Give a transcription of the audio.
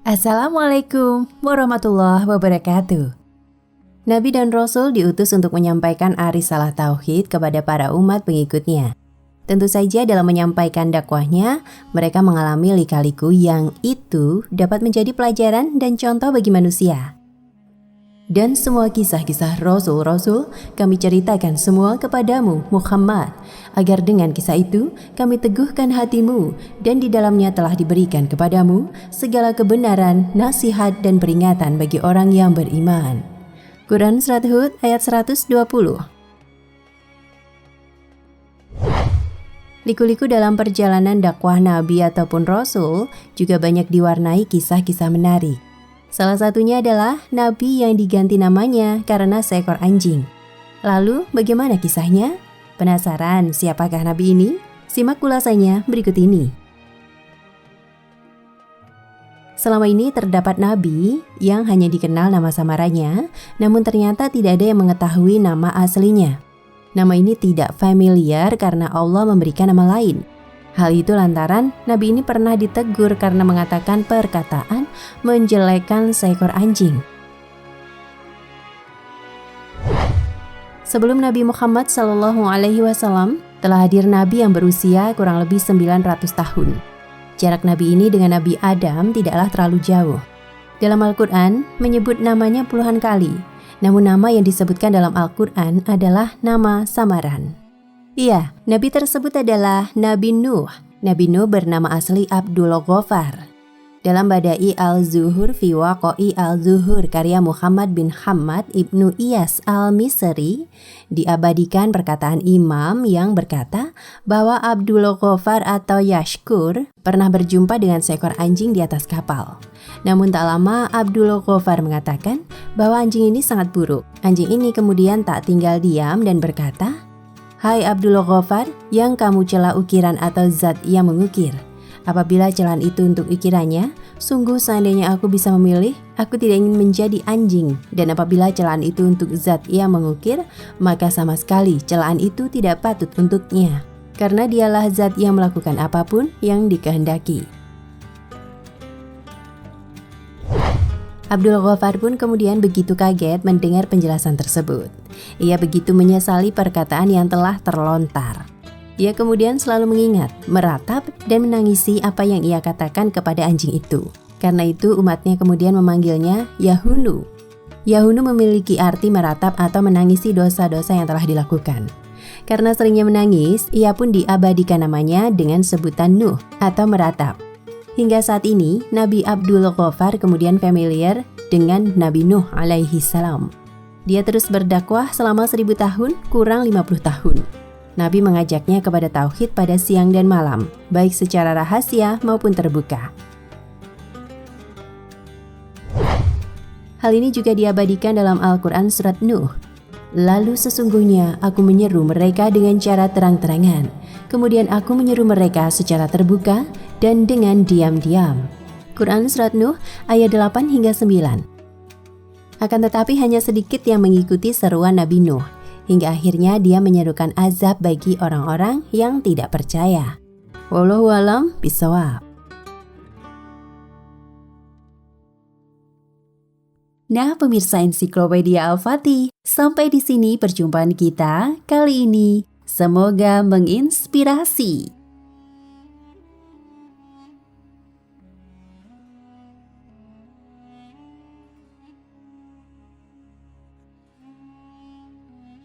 Assalamualaikum warahmatullahi wabarakatuh. Nabi dan Rasul diutus untuk menyampaikan risalah tauhid kepada para umat pengikutnya. Tentu saja dalam menyampaikan dakwahnya, mereka mengalami lika-liku yang itu dapat menjadi pelajaran dan contoh bagi manusia. Dan semua kisah-kisah Rasul-Rasul kami ceritakan semua kepadamu Muhammad, agar dengan kisah itu kami teguhkan hatimu dan di dalamnya telah diberikan kepadamu segala kebenaran, nasihat dan peringatan bagi orang yang beriman. Quran Surat Hud ayat 120. Liku-liku dalam perjalanan dakwah Nabi ataupun Rasul juga banyak diwarnai kisah-kisah menarik. Salah satunya adalah Nabi yang diganti namanya karena seekor anjing. Lalu bagaimana kisahnya? Penasaran siapakah Nabi ini? Simak ulasannya berikut ini. Selama ini terdapat Nabi yang hanya dikenal nama samaranya, namun ternyata tidak ada yang mengetahui nama aslinya. Nama ini tidak familiar karena Allah memberikan nama lain. Hal itu lantaran Nabi ini pernah ditegur karena mengatakan perkataan menjelekkan seekor anjing. Sebelum Nabi Muhammad SAW telah hadir Nabi yang berusia kurang lebih 900 tahun. Jarak Nabi ini dengan Nabi Adam tidaklah terlalu jauh. Dalam Al-Quran menyebut namanya puluhan kali, namun nama yang disebutkan dalam Al-Quran adalah nama samaran. Iya, Nabi tersebut adalah Nabi Nuh. Nabi Nuh bernama asli Abdul Ghaffar. Dalam Badai Al-Zuhur fi Waqai Al-Zuhur karya Muhammad bin Hamad ibnu Iyas Al-Misri, diabadikan perkataan imam yang berkata bahwa Abdul Ghaffar atau Yashkur pernah berjumpa dengan seekor anjing di atas kapal. Namun tak lama Abdul Ghaffar mengatakan bahwa anjing ini sangat buruk. Anjing ini kemudian tak tinggal diam dan berkata, "Hai Abdul Ghaffar, yang kamu cela ukiran atau zat yang mengukir. Apabila celaan itu untuk ukirannya, sungguh seandainya aku bisa memilih, aku tidak ingin menjadi anjing. Dan apabila celaan itu untuk zat yang mengukir, maka sama sekali celaan itu tidak patut untuknya. Karena dialah zat yang melakukan apapun yang dikehendaki." Abdul Ghaffar pun kemudian begitu kaget mendengar penjelasan tersebut. Ia begitu menyesali perkataan yang telah terlontar. Ia kemudian selalu mengingat, meratap, dan menangisi apa yang ia katakan kepada anjing itu. Karena itu umatnya kemudian memanggilnya Yahunu. Yahunu memiliki arti meratap atau menangisi dosa-dosa yang telah dilakukan. Karena seringnya menangis, ia pun diabadikan namanya dengan sebutan Nuh atau meratap. Hingga saat ini, Nabi Abdul Ghaffar kemudian familiar dengan Nabi Nuh alaihi salam. Dia terus berdakwah selama 1000 tahun, kurang 50 tahun. Nabi mengajaknya kepada tauhid pada siang dan malam, baik secara rahasia maupun terbuka. Hal ini juga diabadikan dalam Al-Quran Surat Nuh. Lalu sesungguhnya aku menyeru mereka dengan cara terang-terangan. Kemudian aku menyeru mereka secara terbuka dan dengan diam-diam. Quran Surat Nuh ayat 8 hingga 9. Akan tetapi hanya sedikit yang mengikuti seruan Nabi Nuh, hingga akhirnya dia menyerukan azab bagi orang-orang yang tidak percaya. Wallahu a'lam bishawab. Nah, pemirsa Ensiklopedia Al-Fatih, sampai di sini perjumpaan kita kali ini. Semoga menginspirasi.